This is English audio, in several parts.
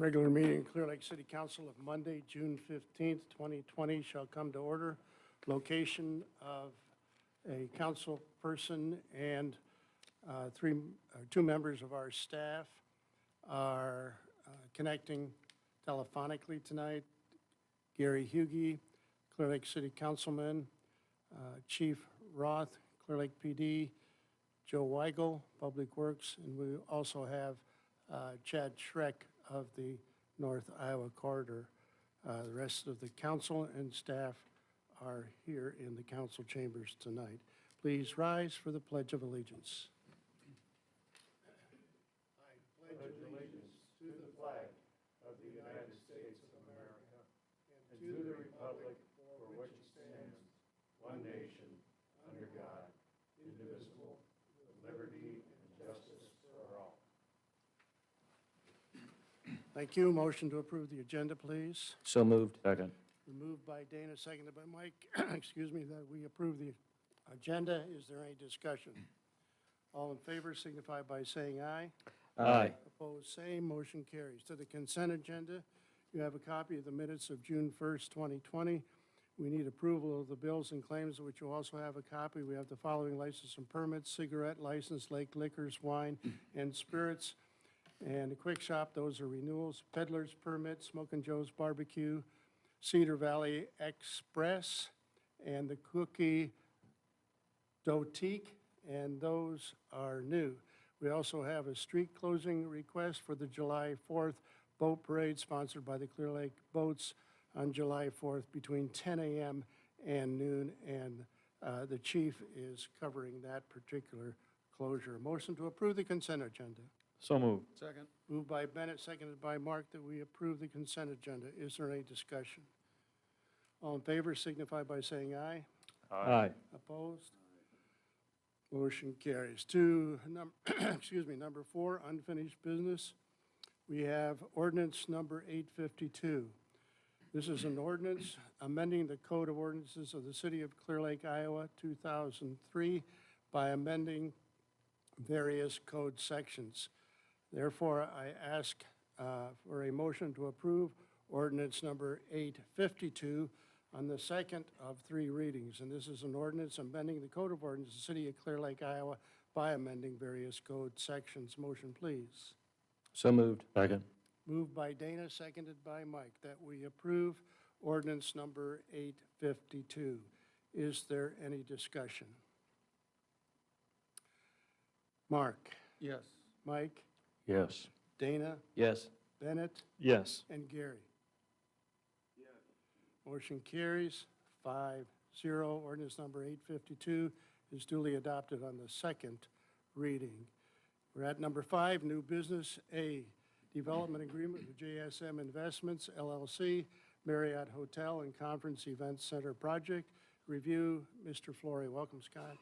Regular meeting, Clear Lake City Council of Monday, June 15th, 2020 shall come to order. Location of a council person and two members of our staff are connecting telephonically tonight. Gary Hugie, Clear Lake City Councilman, Chief Roth, Clear Lake PD, Joe Weigel, Public Works, and we also have Chad Schreck of the North Iowa Corridor. The rest of the council and staff are here in the council chambers tonight. Please rise for the Pledge of Allegiance. I pledge allegiance to the flag of the United States of America and to the republic for which it stands, one nation, under God, indivisible, with liberty and justice for all. Thank you. Motion to approve the agenda, please. So moved. Second. Moved by Dana, seconded by Mike. Excuse me, that we approve the agenda. Is there any discussion? All in favor signify by saying aye. Aye. Opposed, same. Motion carries. To the consent agenda, you have a copy of the minutes of June 1st, 2020. We need approval of the bills and claims, of which you also have a copy. We have the following license and permits: cigarette license, Lake Liquors, wine, and spirits. And the Quick Shop, those are renewals. Peddler's permit, Smokin' Joe's Barbecue, Cedar Valley Express, and the Cookie Dotique, and those are new. We also have a street closing request for the July 4th boat parade sponsored by the Clear Lake Boats on July 4th between 10 a.m. and noon, and the chief is covering that particular closure. Motion to approve the consent agenda. So moved. Second. Moved by Bennett, seconded by Mark, that we approve the consent agenda. Is there any discussion? All in favor signify by saying aye. Aye. Opposed? Motion carries. To number 4, unfinished business. We have ordinance number 852. This is an ordinance amending the Code of Ordinances of the City of Clear Lake, Iowa, 2003 by amending various code sections. Therefore, I ask for a motion to approve ordinance number 852 on the second of 3 readings. And this is an ordinance amending the Code of Ordinances of the City of Clear Lake, Iowa by amending various code sections. Motion, please. So moved. Second. Moved by Dana, seconded by Mike, that we approve ordinance number 852. Is there any discussion? Mark? Yes. Mike? Yes. Dana? Yes. Bennett? Yes. And Gary? Yes. Motion carries 5-0. Ordinance number 852 is duly adopted on the second reading. We're at number 5, new business. A, development agreement with JSM Investments, LLC, Marriott Hotel and Conference Event Center project. Review, Mr. Flory. Welcome, Scott.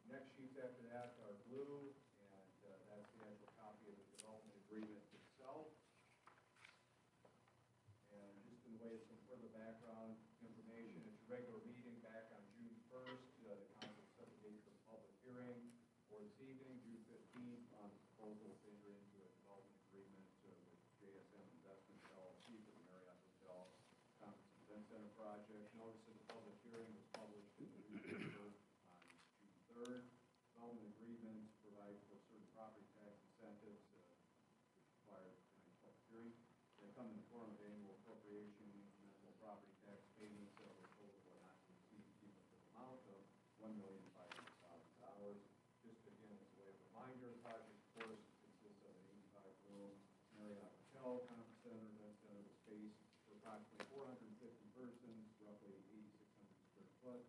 Next sheets after that are blue, and that's the actual copy of the development agreement itself. And just in the way of some further background information, it's a regular meeting back on June 1st. The council set the date for the public hearing for this evening, June 15th, on the proposal to enter into a development agreement with JSM Investments LLC for the Marriott Hotel Conference Event Center project. Notice of the public hearing was published in the newspaper on June 3rd. Development agreements provide for certain property tax incentives which require tonight's public hearing. They come in the form of annual appropriation, incremental property tax payments that will total but not to exceed the cumulative amount of $1,500,000. Just again, as a way of reminder, the project, of course, consists of an 85-room Marriott Hotel Conference Center, event center with space for approximately 450 persons, roughly 8,600 square foot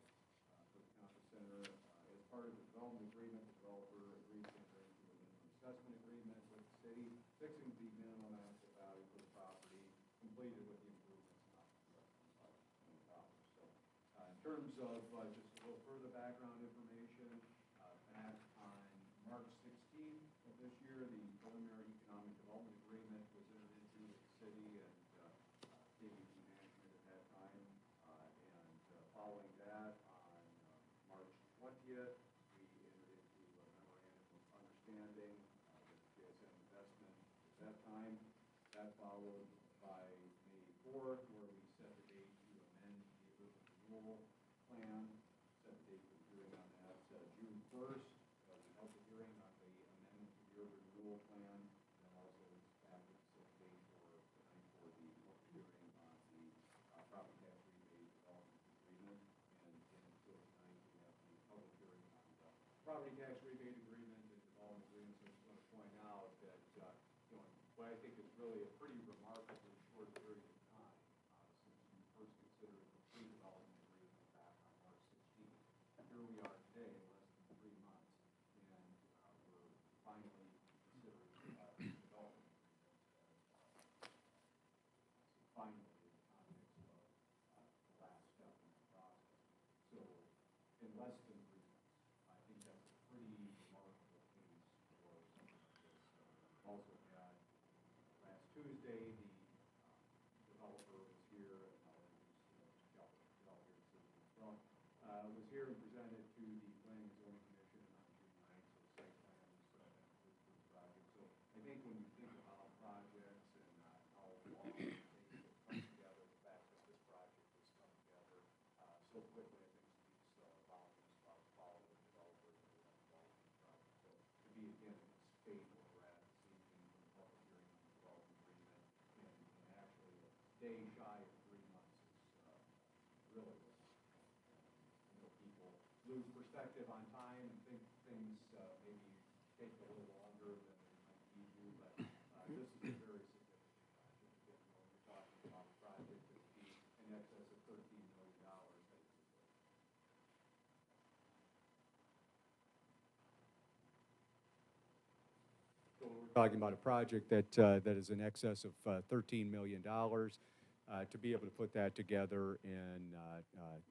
for the conference center. As part of the development agreement, the developer agreed to enter into a minimum assessment agreement with the city, fixing the minimum asset value for the property, completed with the improvements not less than $5 million. So, in terms of just a little further background information, back on March time. That followed by May 4th, where we set the date to amend the urban renewal plan, set the date for the hearing on that. June 1st, we held the hearing on the amendment to the urban renewal plan, and then also after the set the date for the public hearing on the property tax rebate development agreement. And until tonight, we have the public hearing on the property tax rebate agreement and development agreement. So I just want to point out that, what I think is really a pretty remarkably short period of time, since we first considered the pre-development agreement back on March 16th. Here we are today, less than 3 months, and we're finally considering the development agreement finally in the context of the last step in the process. So in less than 3 months, I think that's a pretty remarkable case for something like this. Also had last Tuesday, the developer was here, and I'll introduce the developer to the city as well, was here and presented to the Planning and Zoning Commission on June 9th, so the site plan was presented for the project. So I think when you think about projects and how long it takes to come together, the fact that this project has come together so quickly, I think speaks volumes about the quality of the developer and the development project. So to be again in this state where we're at this evening for the public hearing on the development agreement, and actually a day shy of 3 months is really what I know people lose perspective on time and think things maybe take a little longer than they might need to, but this is a very significant project. Again, when you're talking about a project that would be in excess of $13 million, so we're talking about a project that is in excess of $13 million. To be able to put that together in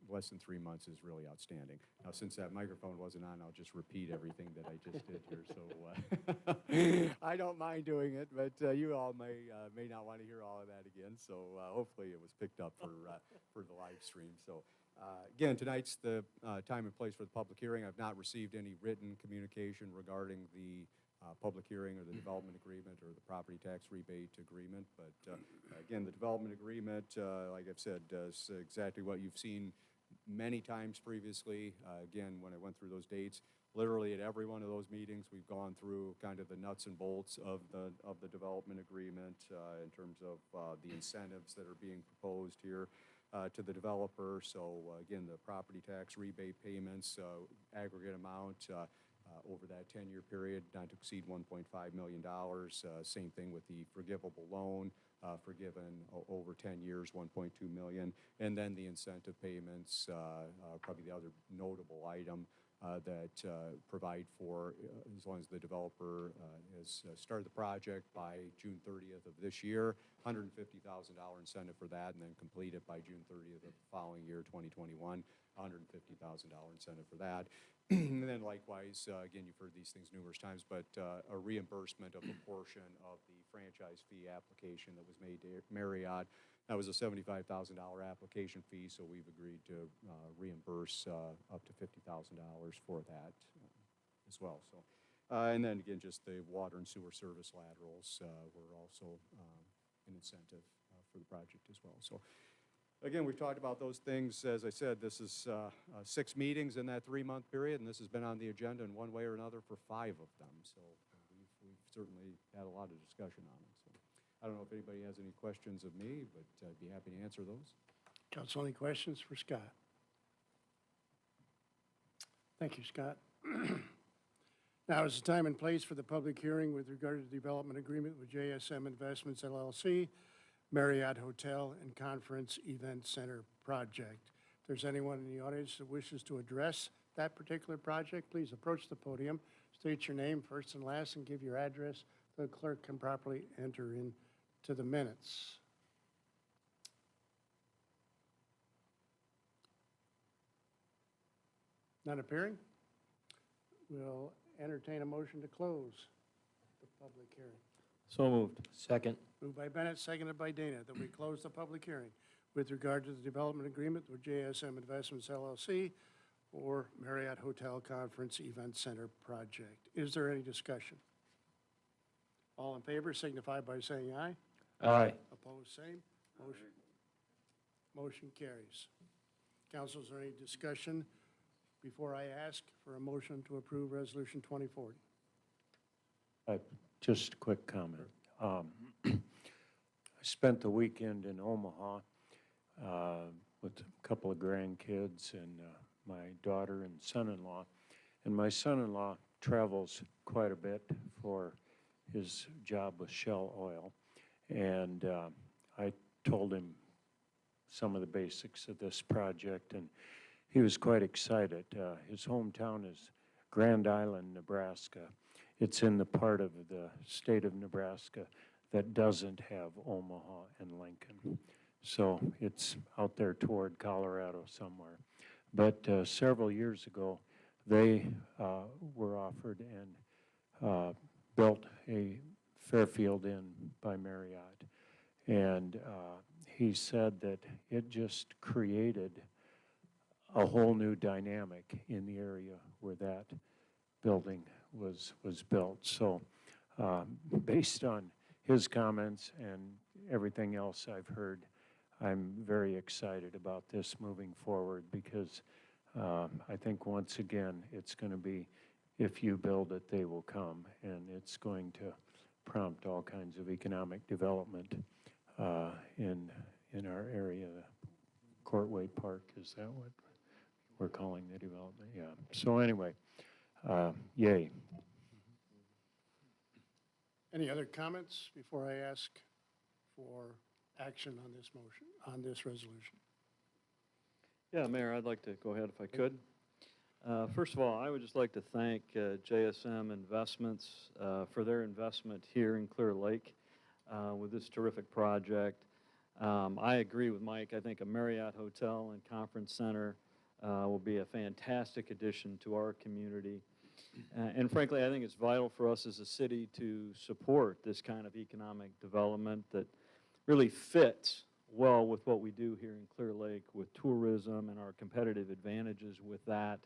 less than 3 months is really outstanding. Now, since that microphone wasn't on, I'll just repeat everything that I just did here. So I don't mind doing it, but you all may not want to hear all of that again. So hopefully it was picked up for the live stream. So again, tonight's the time and place for the public hearing. I've not received any written communication regarding the public hearing or the development agreement or the property tax rebate agreement. But again, the development agreement, like I've said, is exactly what you've seen many times previously. Again, when I went through those dates, literally at every one of those meetings, we've gone through kind of the nuts and bolts of the development agreement in terms of the incentives that are being proposed here to the developer. So again, the property tax rebate payments, aggregate amount, over that 10-year period, not to exceed $1.5 million. Same thing with the forgivable loan, forgiven over 10 years, $1.2 million. And then the incentive payments, probably the other notable item that provide for, as long as the developer has started the project by June 30th of this year, $150,000 incentive for that, and then complete it by June 30th of the following year, 2021, $150,000 incentive for that. And then likewise, again, you've heard these things numerous times, but a reimbursement of a portion of the franchise fee application that was made to Marriott. That was a $75,000 application fee, so we've agreed to reimburse up to $50,000 for that as well. So, and then again, just the water and sewer service laterals were also an incentive for the project as well. So. Again, we've talked about those things. As I said, this is 6 meetings in that 3-month period, and this has been on the agenda in one way or another for 5 of them. So we've certainly had a lot of discussion on it. So I don't know if anybody has any questions of me, but I'd be happy to answer those. Council, any questions for Scott? Thank you, Scott. Now is the time and place for the public hearing with regard to the development agreement with JSM Investments LLC, Marriott Hotel and Conference Event Center project. If there's anyone in the audience that wishes to address that particular project, please approach the podium, state your name first and last, and give your address. The clerk can properly enter into the minutes. None appearing? We'll entertain a motion to close the public hearing. So moved. Second. Moved by Bennett, seconded by Dana, that we close the public hearing with regard to the development agreement with JSM Investments LLC or Marriott Hotel Conference Event Center project. Is there any discussion? All in favor signify by saying aye. Aye. Opposed, same. Motion carries. Council, is there any discussion before I ask for a motion to approve Resolution 2040? Just a quick comment. I spent the weekend in Omaha with a couple of grandkids and my daughter and son-in-law. And my son-in-law travels quite a bit for his job with Shell Oil. And I told him some of the basics of this project, and he was quite excited. His hometown is Grand Island, Nebraska. It's in the part of the state of Nebraska that doesn't have Omaha and Lincoln. So it's out there toward Colorado somewhere. But several years ago, they were offered and built a Fairfield Inn by Marriott. And he said that it just created a whole new dynamic in the area where that building was built. So based on his comments and everything else I've heard, I'm very excited about this moving forward because I think once again it's going to be, if you build it, they will come, and it's going to prompt all kinds of economic development in our area. Courtway Park, is that what we're calling the development? Yeah. So anyway, yay. Any other comments before I ask for action on this motion, on this resolution? Yeah, Mayor, I'd like to go ahead if I could. First of all, I would just like to thank JSM Investments for their investment here in Clear Lake with this terrific project. I agree with Mike. I think a Marriott Hotel and Conference Center will be a fantastic addition to our community. And frankly, I think it's vital for us as a city to support this kind of economic development that really fits well with what we do here in Clear Lake with tourism and our competitive advantages with that.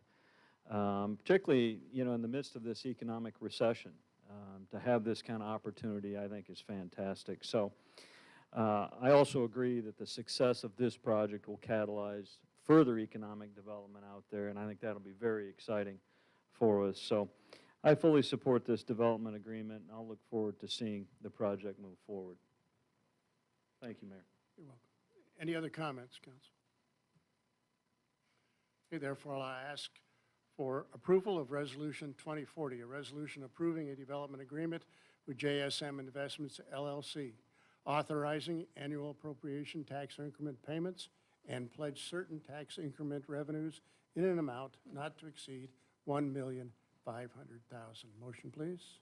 Particularly, you know, in the midst of this economic recession, to have this kind of opportunity, I think, is fantastic. So I also agree that the success of this project will catalyze further economic development out there, and I think that'll be very exciting for us. So I fully support this development agreement, and I'll look forward to seeing the project move forward. Thank you, Mayor. You're welcome. Any other comments, Council? Okay, therefore, I'll ask for approval of Resolution 2040, a resolution approving a development agreement with JSM Investments LLC, authorizing annual appropriation tax increment payments and pledge certain tax increment revenues in an amount not to exceed $1,500,000. Motion, please.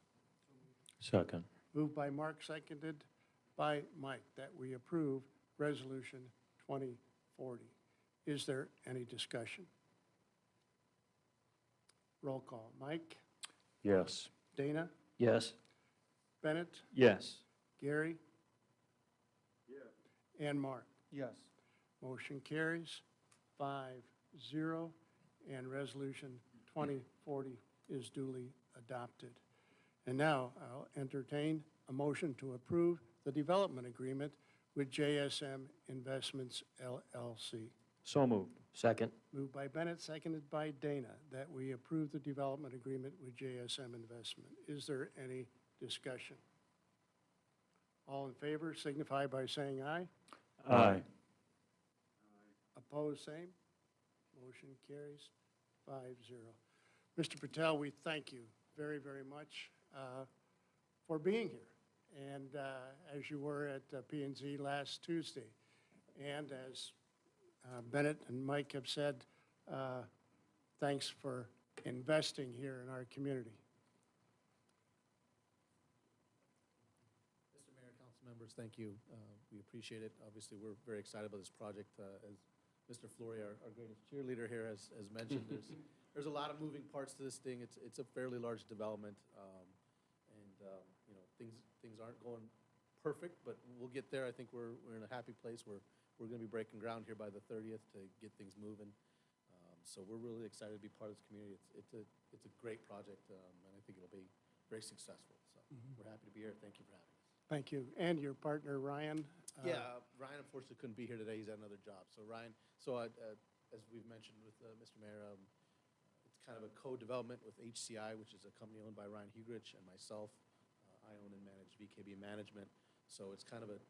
Second. Moved by Mark, seconded by Mike, that we approve Resolution 2040. Is there any discussion? Roll call. Mike? Yes. Dana? Yes. Bennett? Yes. Gary? And Mark? Yes. Motion carries 5-0, and Resolution 2040 is duly adopted. And now I'll entertain a motion to approve the development agreement with JSM Investments LLC. So moved. Second. Moved by Bennett, seconded by Dana, that we approve the development agreement with JSM Investment. Is there any discussion? All in favor signify by saying aye. Aye. Opposed, same. Motion carries 5-0. Mr. Patel, we thank you very, very much for being here. And as you were at P&Z last Tuesday. And as Bennett and Mike have said, thanks for investing here in our community. Mr. Mayor, council members, thank you. We appreciate it. Obviously, we're very excited about this project. As Mr. Flory, our greatest cheerleader here, has mentioned, there's a lot of moving parts to this thing. It's a fairly large development, you know, things aren't going perfect, but we'll get there. I think we're in a happy place where we're going to be breaking ground here by the 30th to get things moving. So we're really excited to be part of this community. It's a great project, and I think it'll be very successful. So We're happy to be here. Thank you for having us. Thank you. And your partner, Ryan? Yeah, Ryan unfortunately couldn't be here today. He's at another job. So Ryan, as we've mentioned with Mr. Mayor, it's kind of a co-development with HCI, which is a company owned by Ryan Hugrich and myself. I own and manage VKB Management. So it's kind of a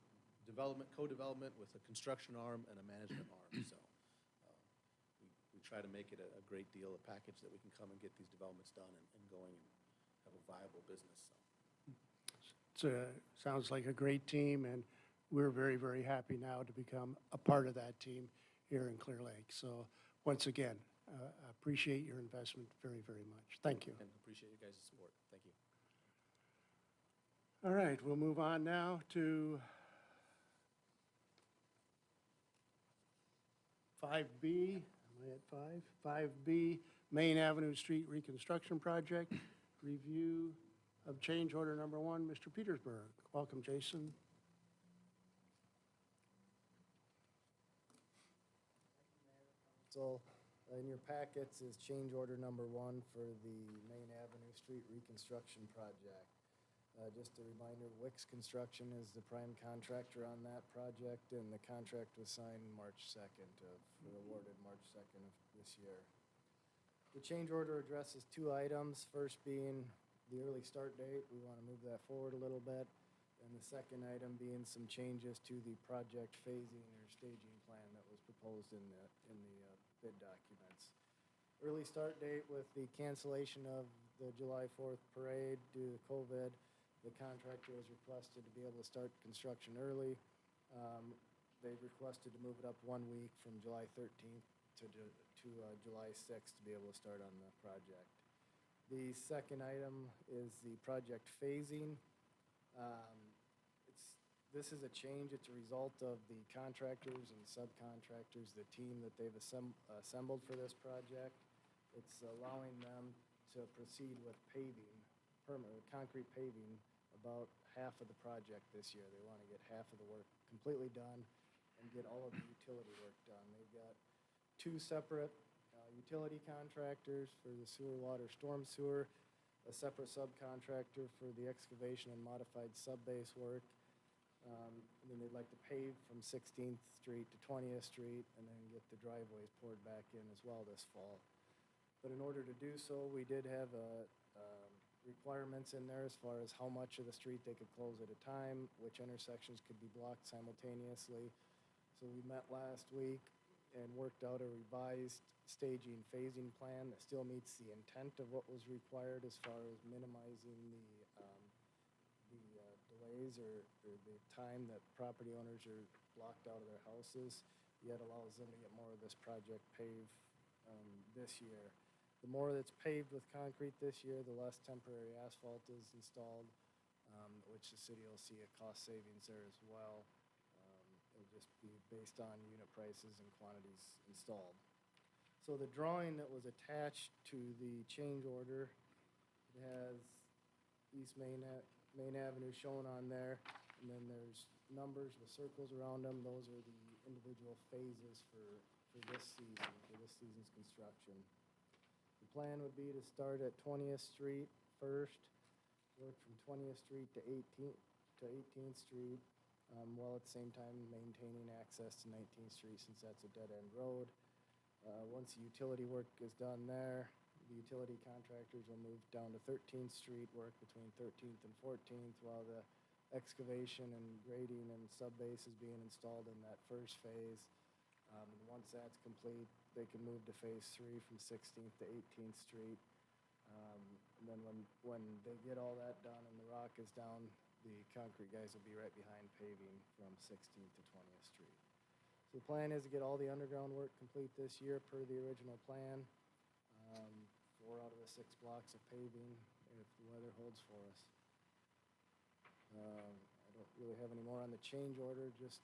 co-development with a construction arm and a management arm. So we try to make it a great deal, a package that we can come and get these developments done and going and have a viable business. So. Sounds like a great team, and we're very, very happy now to become a part of that team here in Clear Lake. So once again, I appreciate your investment very, very much. Thank you. And appreciate you guys' support. Thank you. All right, we'll move on now to 5B. Am I at 5? 5B, Main Avenue Street Reconstruction Project, review of change order number 1, Mr. Petersburg. Welcome, Jason. So in your packets is change order number 1 for the Main Avenue Street Reconstruction Project. Just a reminder, Wix Construction is the prime contractor on that project, and the contract was signed March 2nd awarded March 2nd of this year. The change order addresses 2 items, first being the early start date. We want to move that forward a little bit. And the second item being some changes to the project phasing or staging plan that was proposed in the bid documents. Early start date with the cancellation of the July 4th parade due to COVID. The contractor was requested to be able to start construction early. They've requested to move it up 1 week from July 13th to July 6th to be able to start on the project. The second item is the project phasing. This is a change. It's a result of the contractors and subcontractors, the team that they've assembled for this project. It's allowing them to proceed with paving, permanent concrete paving, about half of the project this year. They want to get half of the work completely done and get all of the utility work done. They've got 2 separate utility contractors for the sewer, water, storm sewer, a separate subcontractor for the excavation and modified subbase work. And then they'd like to pave from 16th Street to 20th Street and then get the driveways poured back in as well this fall. But in order to do so, we did have requirements in there as far as how much of the street they could close at a time, which intersections could be blocked simultaneously. So we met last week and worked out a revised staging phasing plan that still meets the intent of what was required as far as minimizing the delays or the time that property owners are blocked out of their houses, yet allows them to get more of this project paved this year. The more that's paved with concrete this year, the less temporary asphalt is installed, which the city will see a cost savings there as well. It'll just be based on unit prices and quantities installed. So the drawing that was attached to the change order, it has East Main Avenue shown on there, and then there's numbers with circles around them. Those are the individual phases for this season's construction. The plan would be to start at 20th Street first, work from 20th Street to 18th Street, while at the same time maintaining access to 19th Street since that's a dead-end road. Once the utility work is done there, the utility contractors will move down to 13th Street, work between 13th and 14th, while the excavation and grading and subbase is being installed in that first phase. And once that's complete, they can move to phase 3 from 16th to 18th Street. And then when they get all that done and the rock is down, the concrete guys will be right behind paving from 16th to 20th Street. So the plan is to get all the underground work complete this year per the original plan. 4 out of the 6 blocks of paving if the weather holds for us. I don't really have any more on the change order, just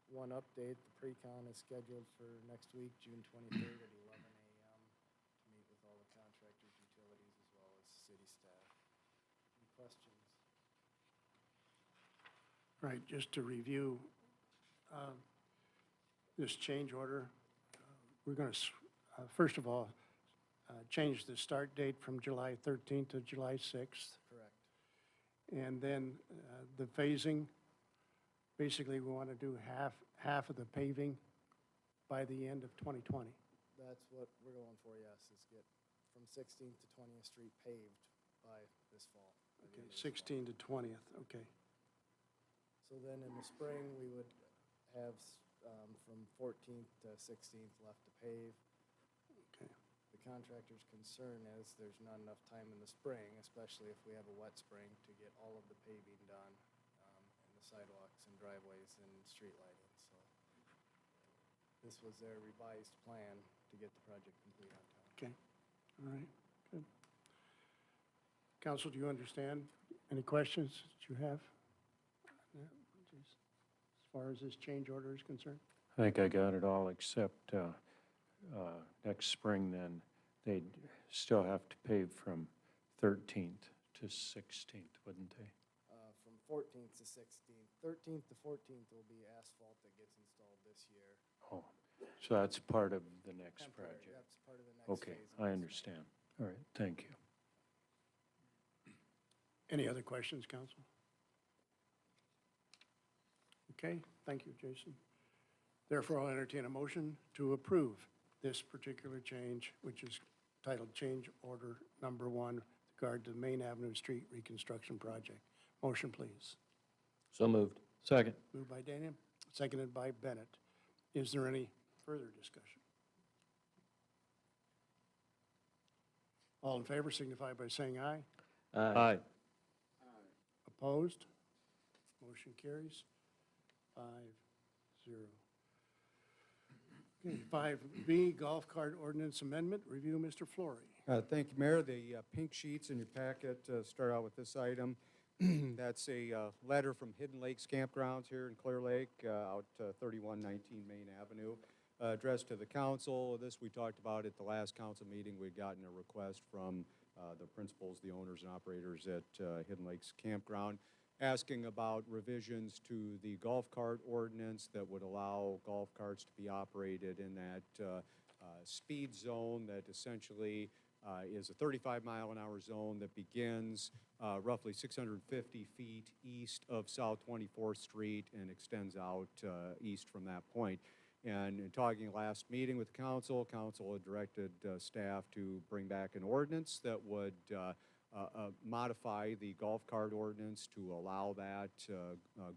one update. The pre-con is scheduled for next week, June 23rd at 11 a.m. to meet with all the contractors, utilities, as well as city staff. Any questions? Right, just to review this change order, we're going to, first of all, change the start date from July 13th to July 6th. Correct. And then the phasing, basically, we want to do half of the paving by the end of 2020. That's what we're going for, yes, is get from 16th to 20th Street paved by this fall. by the Okay, end of this fall. 16 to 20th, okay. So then in the spring, we would have from 14th to 16th left to pave. Okay. The contractor's concern is there's not enough time in the spring, especially if we have a wet spring, to get all of the paving done, and the sidewalks and driveways and street lighting, so. This was their revised plan to get the project complete on time. Okay, all right, good. Council, do you understand? Any questions that you have? Yeah, just as far as this change order is concerned? I think I got it all except next spring then, they'd still have to pave from 13th to 16th, wouldn't they? From 14th to 16th. 13th to 14th will be asphalt that gets installed this year. Oh, so that's part of the next Temporary, project. that's part of the next Okay, phase. of I this. understand. All right, thank you. Any other questions, council? Okay, thank you, Jason. Therefore, I'll entertain a motion to approve this particular change, which is titled Change Order Number 1, with regard to the Main Avenue Street Reconstruction Project. Motion, please. So moved. Second. Moved by Daniel, seconded by Bennett. Is there any further discussion? All in favor signify by saying aye. Aye. Opposed? Motion carries 5-0. Okay, 5B, Golf Cart Ordinance Amendment. Review, Mr. Flory. Thank you, Mayor. The pink sheets in your packet start out with this item. That's a letter from Hidden Lakes Campgrounds here in Clear Lake, out 3119 Main Avenue, addressed to the council. This we talked about at the last council meeting. We'd gotten a request from the principals, the owners and operators at Hidden Lakes Campground, asking about revisions to the golf cart ordinance that would allow golf carts to be operated in that speed zone that essentially is a 35-mile-an-hour zone that begins roughly 650 feet east of South 24th Street and extends out east from that point. And in talking last meeting with council, council had directed staff to bring back an ordinance that would modify the golf cart ordinance to allow that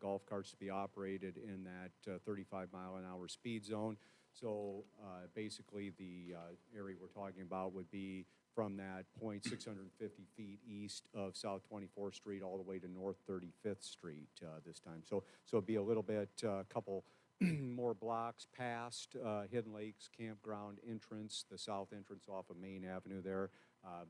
golf carts to be operated in that 35-mile-an-hour speed zone. So basically the area we're talking about would be from that point 650 feet east of South 24th Street all the way to North 35th Street this time. So it'd be a little bit, couple more blocks past Hidden Lakes Campground entrance, the south entrance off of Main Avenue there.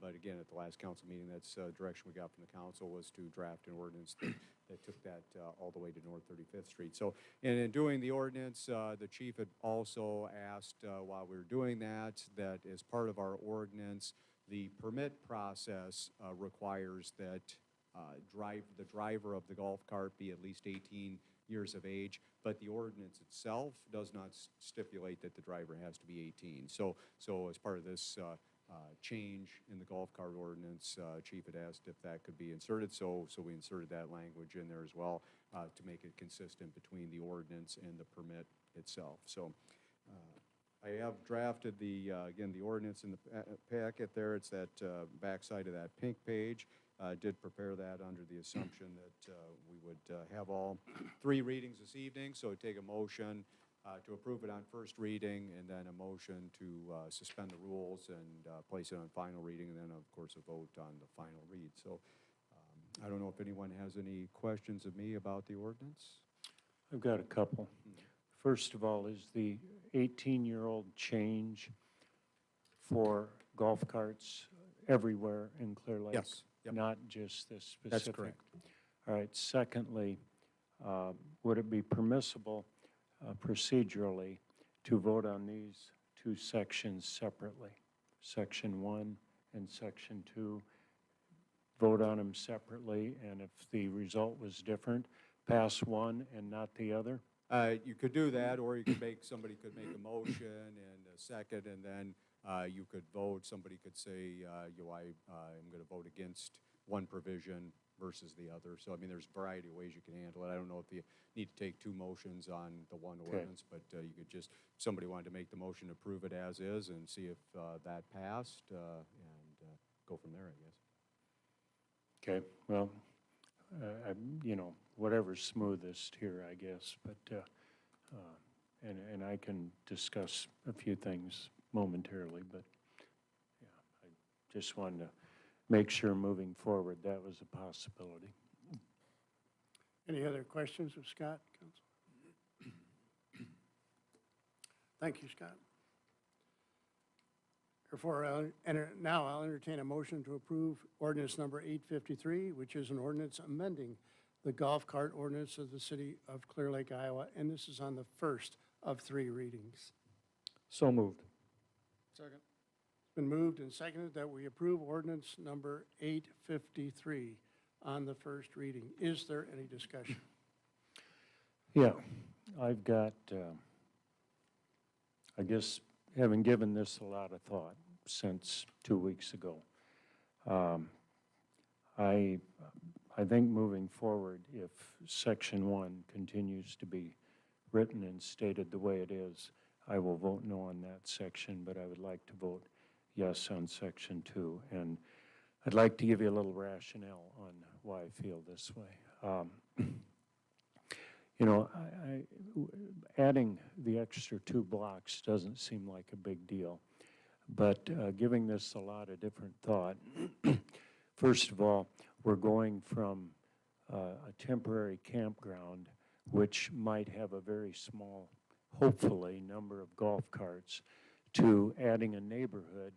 But again, at the last council meeting, that's direction we got from the council was to draft an ordinance that took that all the way to North 35th Street. So in doing the ordinance, the chief had also asked while we were doing that as part of our ordinance, the permit process requires that the driver of the golf cart be at least 18 years of age, but the ordinance itself does not stipulate that the driver has to be 18. So as part of this change in the golf cart ordinance, Chief had asked if that could be inserted, so we inserted that language in there as well to make it consistent between the ordinance and the permit itself. So I have drafted again, the ordinance in the packet there. It's that backside of that pink page. Did prepare that under the assumption that we would have all 3 readings this evening, so take a motion to approve it on first reading, and then a motion to suspend the rules and place it on final reading, and then, of course, a vote on the final read. So I don't know if anyone has any questions of me about the ordinance. I've got a couple. First of all, is the 18-year-old change for golf carts everywhere in Clear Lake? Yes. Yep. Not just this specific? That's correct. All right. Secondly, would it be permissible procedurally to vote on these 2 sections separately? Section 1 and Section 2, vote on them separately, and if the result was different, pass one and not the other? You could do that, or you could somebody could make a motion and a second, and then you could vote. Somebody could say, I'm going to vote against one provision versus the other. So, I mean, there's a variety of ways you can handle it. I don't know if you need to take two motions on the one Okay. ordinance, but you could just, if somebody wanted to make the motion to approve it as is and see if that passed, and go from there, I guess. Okay, well, you know, whatever's smoothest here, I guess, but, and I can discuss a few things momentarily, but, yeah, I just wanted to make sure moving forward that was a possibility. Any other questions of Scott, Council? Thank you, Scott. Therefore, now I'll entertain a motion to approve ordinance number 853, which is an ordinance amending the golf cart ordinance of the city of Clear Lake, Iowa, and this is on the first of 3 readings. So moved. Second. It's been moved and seconded that we approve ordinance number 853 on the first reading. Is there any discussion? Yeah, I've got, I guess, having given this a lot of thought since 2 weeks ago, I think moving forward, if Section 1 continues to be written and stated the way it is, I will vote no on that section, but I would like to vote yes on Section 2. And I'd like to give you a little rationale on why I feel this way. You know, adding the extra 2 blocks doesn't seem like a big deal, but giving this a lot of different thought, first of all, we're going from a temporary campground, which might have a very small, hopefully, number of golf carts, to adding a neighborhood,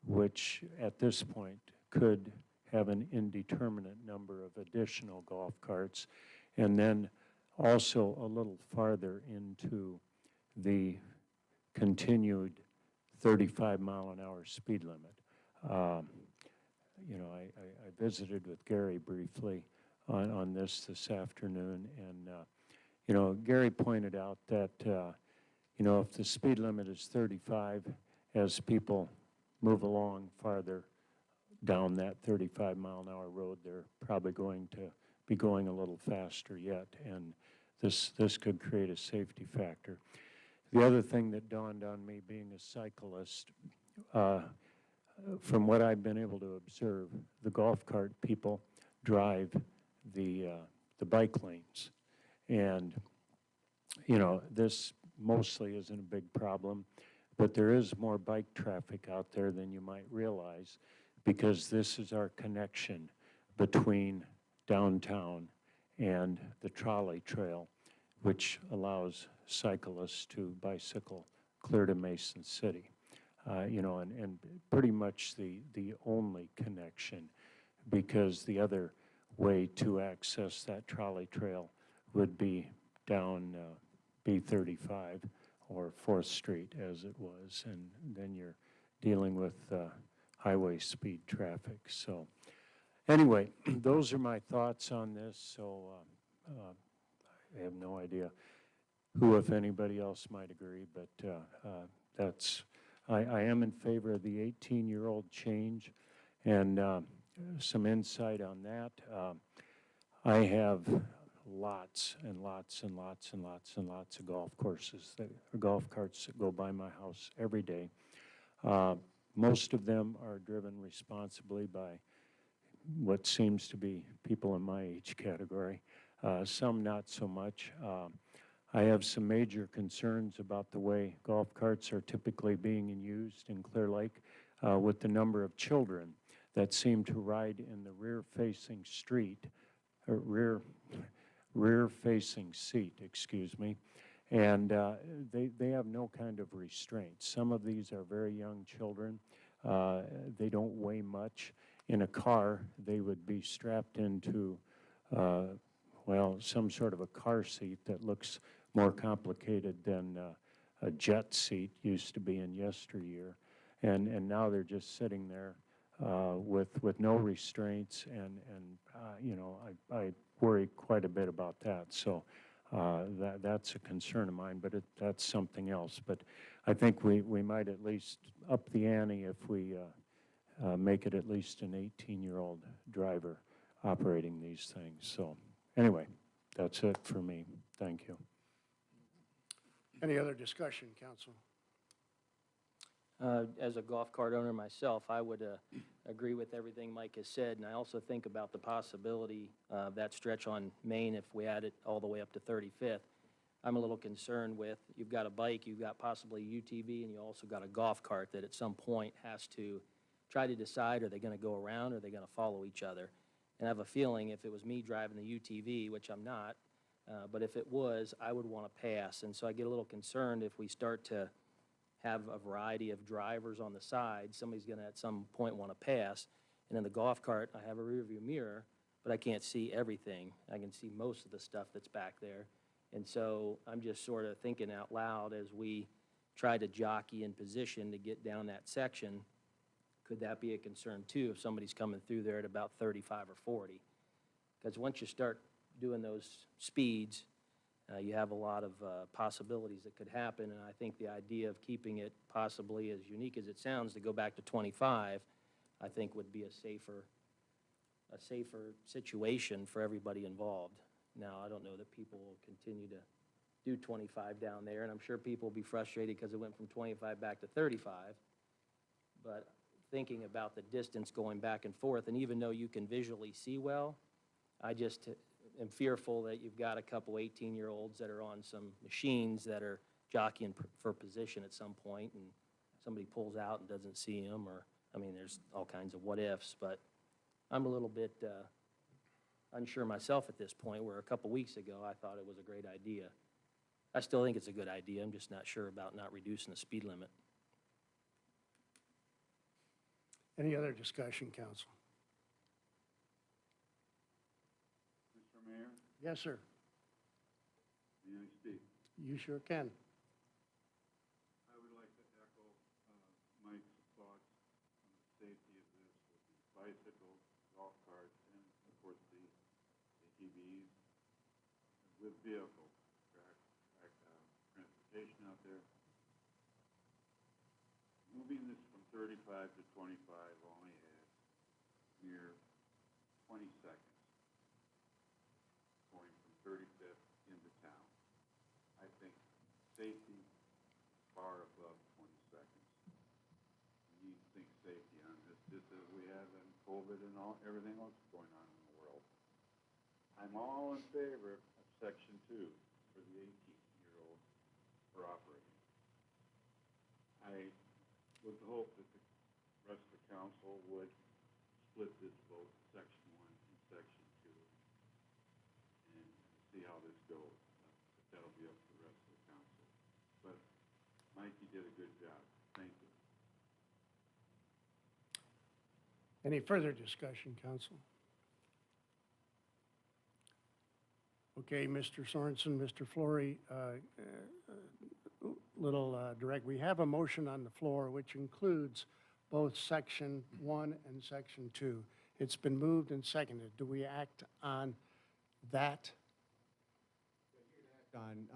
which at this point could have an indeterminate number of additional golf carts, and then also a little farther into the continued 35-mile-an-hour speed limit. You know, I visited with Gary briefly on this afternoon, and, you know, Gary pointed out that, you know, if the speed limit is 35, as people move along farther down that 35-mile-an-hour road, they're probably going to be going a little faster yet, and this could create a safety factor. The other thing that dawned on me, being a cyclist, from what I've been able to observe, the golf cart people drive the bike lanes, and you know, this mostly isn't a big problem, but there is more bike traffic out there than you might realize, because this is our connection between downtown and the trolley trail, which allows cyclists to bicycle clear to Mason City. You know, and pretty much the only connection, because the other way to access that trolley trail would be down B35 or 4th Street as it was, and then you're dealing with highway speed traffic. So anyway, those are my thoughts on this. So I have no idea who, if anybody else, might agree, but that's, I am in favor of the 18-year-old change, and some insight on that. I have lots and lots and lots and lots and lots of golf courses, golf carts that go by my house every day. Most of them are driven responsibly by what seems to be people in my age category, some not so much. I have some major concerns about the way golf carts are typically being used in Clear Lake, with the number of children that seem to ride in the rear-facing street, or rear-facing seat, excuse me, and they have no kind of restraint. Some of these are very young children. They don't weigh much. In a car, they would be strapped into, well, some sort of a car seat that looks more complicated than a jet seat used to be in yesteryear. And now they're just sitting there with no restraints, and you know, I worry quite a bit about that. So that's a concern of mine, but that's something else. But I think we might at least up the ante if we make it at least an 18-year-old driver. operating these things. So anyway, that's it for me. Thank you. Any other discussion, council? As a golf cart owner myself, I would agree with everything Mike has said, and I also think about the possibility of that stretch on Main if we add it all the way up to 35th. I'm a little concerned with, you've got a bike, you've got possibly UTV, and you also got a golf cart that at some point has to try to decide, are they going to go around, or are they going to follow each other? And I have a feeling if it was me driving the UTV, which I'm not, but if it was, I would want to pass. And so I get a little concerned if we start to have a variety of drivers on the side, somebody's going to at some point want to pass. And in the golf cart, I have a rear view mirror, but I can't see everything. I can see most of the stuff that's back there. And so I'm just sort of thinking out loud as we try to jockey in position to get down that section, could that be a concern too if somebody's coming through there at about 35 or 40? Because once you start doing those speeds, you have a lot of possibilities that could happen, and I think the idea of keeping it possibly, as unique as it sounds, to go back to 25, I think would be a safer situation for everybody involved. Now, I don't know that people will continue to do 25 down there, and I'm sure people will be frustrated because it went from 25 back to 35, but thinking about the distance going back and forth, and even though you can visually see well, I just am fearful that you've got a couple 18-year-olds that are on some machines that are jockeying for position at some point, and somebody pulls out and doesn't see them, or, I mean, there's all kinds of what-ifs, but I'm a little bit unsure myself at this point, where a couple weeks ago I thought it was a great idea. I still think it's a good idea. I'm just not sure about not reducing the speed limit. Any other discussion, council? Mr. Mayor, Yes, sir. may I speak? You sure can. I would like to echo Mike's thoughts on the safety of this with the bicycles, golf carts, and of course the ATVs with vehicles, transportation out there. Moving this from 35 to 25 only adds mere 20 seconds going from 35th into town. I think safety is far above 20 seconds. We need to think safety on this, just as we have in COVID and everything else going on in the world. I'm all in favor of Section 2 for the 18-year-olds for operating. I would hope that the rest of the council would split this vote, Section 1 and Section 2, and see how this goes. But that'll be up to the rest of the council. But Mike, you did a good job. Thank you. Any further discussion, council? Okay, Mr. Sorensen, Mr. Flory, direct. We have a motion on the floor which includes both Section 1 and Section 2. It's been moved and seconded. Do we act on that?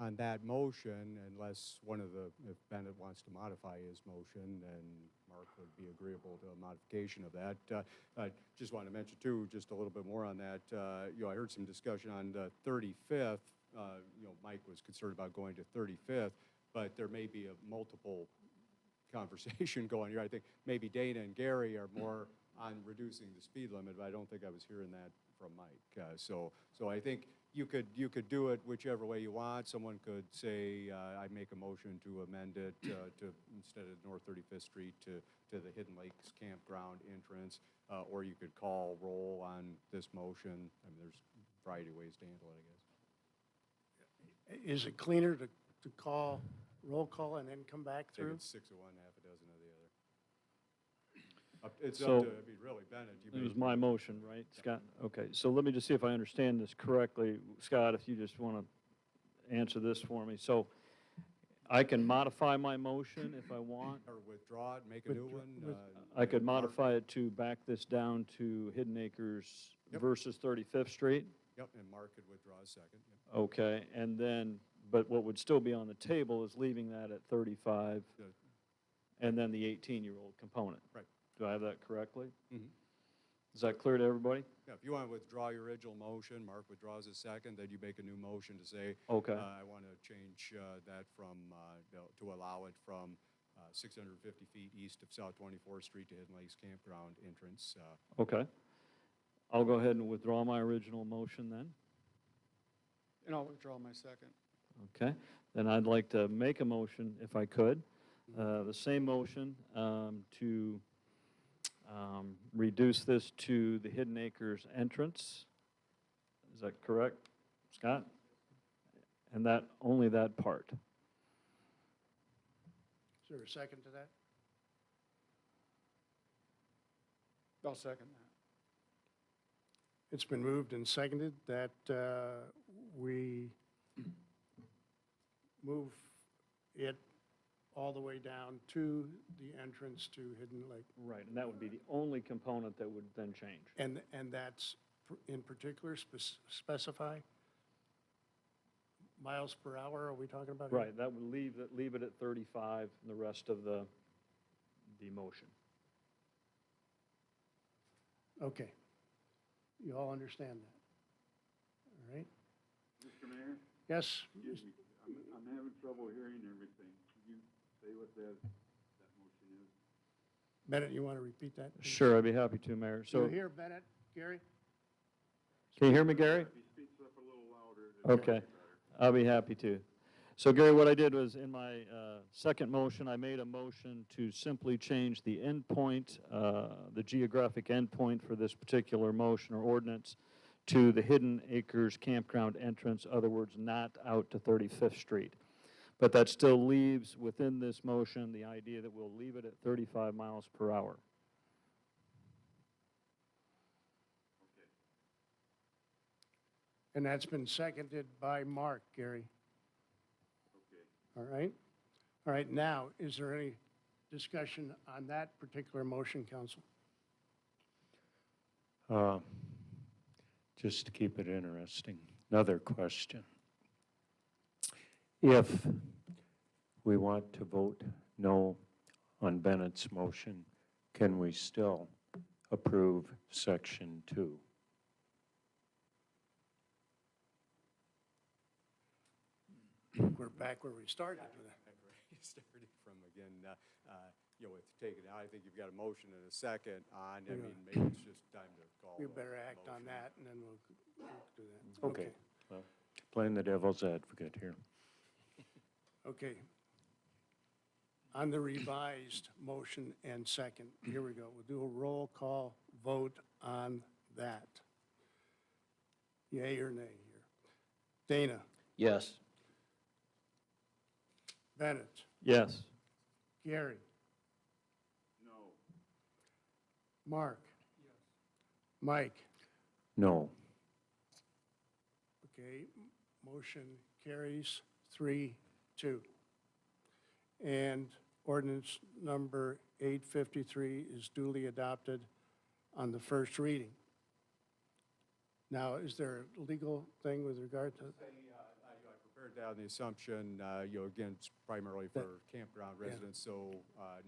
On that motion, unless if Bennett wants to modify his motion, then Mark would be agreeable to a modification of that. I just want to mention too, just a little bit more on that. I heard some discussion on the 35th. Mike was concerned about going to 35th, but there may be a multiple conversation going here. I think maybe Dana and Gary are more on reducing the speed limit, but I don't think I was hearing that from Mike. So I think you could do it whichever way you want. Someone could say, I make a motion to amend it to instead of North 35th Street to the Hidden Lakes Campground entrance, or you could call roll on this motion. I mean, there's a variety of ways to handle it, I guess. Is it cleaner to call roll call and then come back I think through? it's 6 of one, half a dozen of the other. It's So- up to, I mean, really, Bennett. It was my motion, right, Scott? Okay, so let me just see if I understand this correctly. Scott, if you just want to answer this for me. So I can modify my motion if I want. Or withdraw it, make a new one. I could Mark- modify it to back this down to Hidden Acres Yep. versus 35th Street. Yep, and Mark could withdraw a second. Yep. Okay, and then, but what would still be on the table is leaving that at 35 The- and then the 18-year-old component. Right. Do I have that correctly? Mhm. Is that clear to everybody? Yeah, if you want to withdraw your original motion, Mark withdraws his second, then you make a new motion to say, Okay. I want to change that from, to allow it from 650 feet east of South 24th Street to Hidden Lakes Campground entrance. Okay. I'll go ahead and withdraw my original motion then. And I'll withdraw my second. Okay. Then I'd like to make a motion, if I could, the same motion to reduce this to the Hidden Acres entrance. Is that correct, Scott? And that, only that part. Is there a second to that? I'll second that. It's been moved and seconded that we move it all the way down to the entrance to Hidden Lake. Right, and that would be the only component that would then change. And that's in particular specify miles per hour, are we talking about? here? Right, that would leave it at 35 and the rest of the motion. Okay. You all understand that? All right? Mr. Mayor? Yes? I'm having trouble hearing everything. Could you say what that motion is? Bennett, you want to repeat that? please? Sure, I'd be happy to, Mayor. Do you So, hear Bennett, Gary? can you hear me, Gary? If he speaks up a little louder, it'd be Okay, better. I'll be happy to. So Gary, what I did was in my second motion, I made a motion to simply change the endpoint, the geographic endpoint for this particular motion or ordinance to the Hidden Acres Campground entrance, other words, not out to 35th Street. But that still leaves within this motion the idea that we'll leave it at 35 miles per hour. And that's been seconded by Mark, Gary. All right? All right, now, is there any discussion on that particular motion, council? Just to keep it interesting, another question. If we want to vote no on Bennett's motion, can we still approve Section 2? We're back where we started. Starting from again, with taking out, I think you've got a motion and a second on, I mean, maybe it's just time to call. We a better act on motion. that, and then we'll do that. Okay. Well, playing the devil's advocate here. Okay. On the revised motion and second, here we go. We'll do a roll call vote on that. Yay or nay here? Dana, Yes. Bennett, Yes. Gary, No. Mark. Yes. Mike. No. Okay, motion carries 3-2. And ordinance number 853 is duly adopted on the first reading. Now, is there a legal thing with regard to? I prepared that on the assumption, again, it's primarily for campground residents, so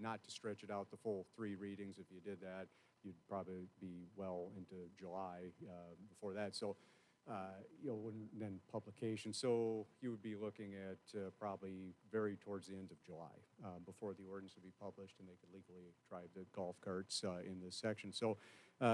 not to stretch it out the full 3 readings. If you did that, you'd probably be well into July before that. So, then publication. So you would be looking at probably very towards the end of July before the ordinance would be published and they could legally drive the golf carts in this section. So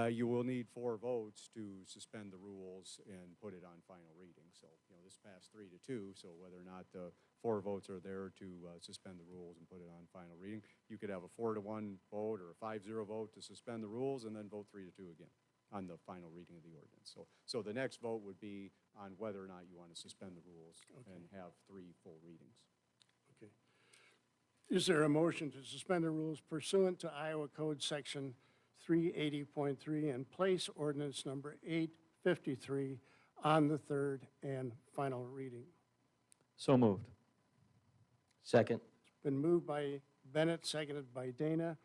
you will need 4 votes to suspend the rules and put it on final reading. So, this passed 3-2, so whether or not the 4 votes are there to suspend the rules and put it on final reading, you could have a 4-1 vote or a 5-0 vote to suspend the rules and then vote 3-2 again on the final reading of the ordinance. So the next vote would be on whether or not you want to suspend the rules and have 3 full readings. Okay. Is there a motion to suspend the rules pursuant to Iowa Code Section 380.3 and place ordinance number 853 on the third and final reading? So moved. Second. It's been moved by Bennett, seconded by Dana,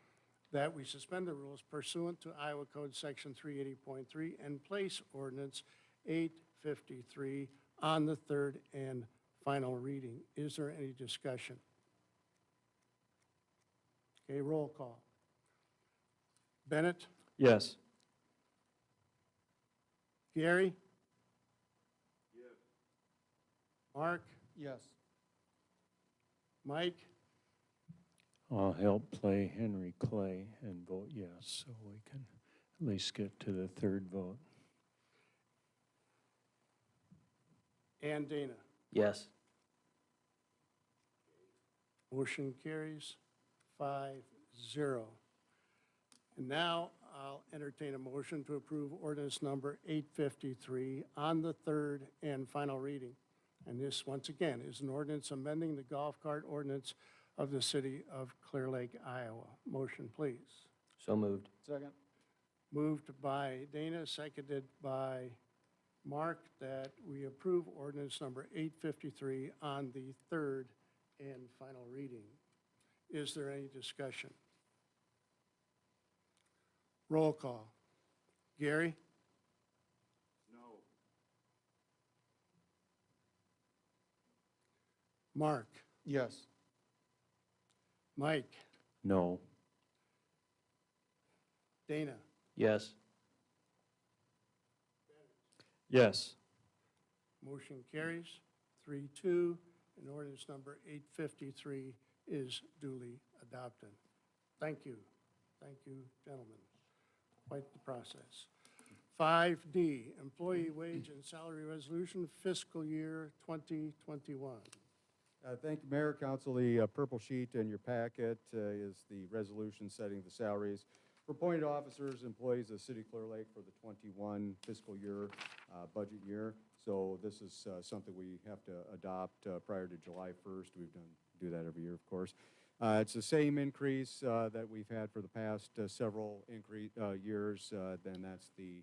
that we suspend the rules pursuant to Iowa Code Section 380.3 and place ordinance 853 on the third and final reading. Is there any discussion? Okay, roll call. Bennett, Yes. Gary? Yes. Mark? Yes. Mike? I'll help play Henry Clay and vote yes, so we can at least get to the third vote. And Dana? Yes. Motion carries 5-0. And now I'll entertain a motion to approve ordinance number 853 on the third and final reading. And this, once again, is an ordinance amending the golf cart ordinance of the city of Clear Lake, Iowa. Motion, please. So moved. Second. Moved by Dana, seconded by Mark, that we approve ordinance number 853 on the third and final reading. Is there any discussion? Roll call. Gary? No. Mark? Yes. Mike? No. Dana? Yes. Yes. Motion carries 3-2, and ordinance number 853 is duly adopted. Thank you. Thank you, gentlemen. Quite the process. 5D, Employee Wage and Salary Resolution, fiscal year 2021. Thank you, Mayor, Council. The purple sheet in your packet is the resolution setting the salaries for appointed officers, employees of City of Clear Lake for the 21 fiscal year, budget year. So this is something we have to adopt prior to July 1st. We do that every year, of course. It's the same increase that we've had for the past several years. Then that's the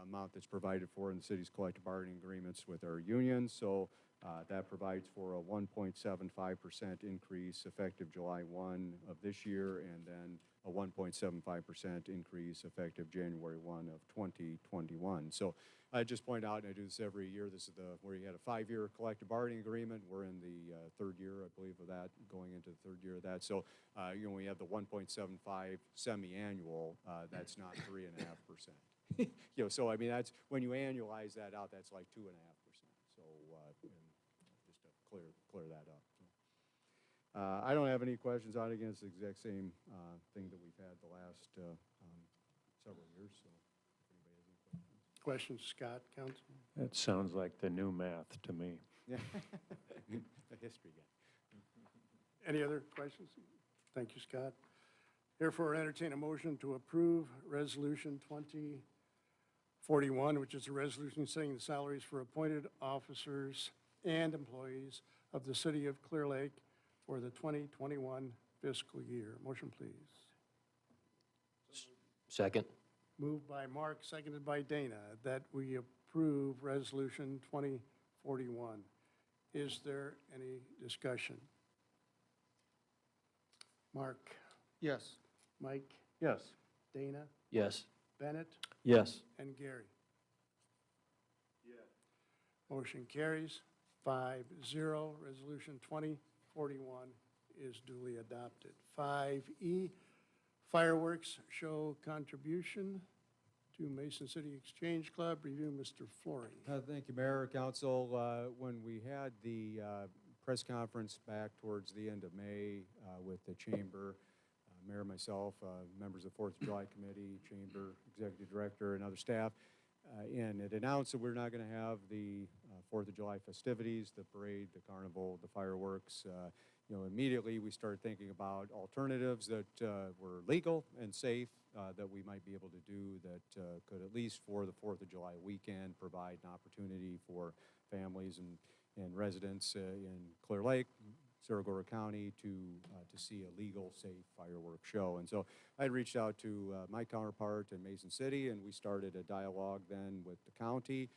amount that's provided for in the city's collective bargaining agreements with our unions. So that provides for a 1.75% increase effective July 1 of this year, and then a 1.75% increase effective January 1 of 2021. So I just point out, and I do this every year, this is where you had a 5-year collective bargaining agreement. We're in the third year, I believe, of that, going into the third year of that. So, we have the 1.75 semi-annual, that's not 3.5%. So I mean, that's, when you annualize that out, that's like 2.5%. So, just to clear that up. So, I don't have any questions on it. Again, it's the exact same thing that we've had the last several years. So, if anybody has any questions. Questions, Scott, Council? That sounds like the new math to me. Yeah, the history guy. Any other questions? Thank you, Scott. Therefore, entertain a motion to approve Resolution 2041, which is a resolution setting the salaries for appointed officers and employees of the city of Clear Lake for the 2021 fiscal year. Motion, please. Second. Moved by Mark, seconded by Dana, that we approve Resolution 2041. Is there any discussion? Mark? Yes. Mike? Yes. Dana? Yes. Bennett? Yes. And Gary? Yes. Motion carries 5-0. Resolution 2041 is duly adopted. 5E, fireworks show contribution to Mason City Exchange Club. Review, Mr. Flory. Thank you, Mayor, Council. When we had the press conference back towards the end of May with the Chamber, Mayor, myself, members of the 4th of July Committee, Chamber Executive Director, and other staff, and it announced that we're not going to have the 4th of July festivities, the parade, the carnival, the fireworks. Immediately we started thinking about alternatives that were legal and safe that we might be able to do that could, at least for the 4th of July weekend, provide an opportunity for families and residents in Clear Lake, Saragordo County to see a legal, safe fireworks show. And so I had reached out to my counterpart in Mason City, and we started a dialogue then with the county,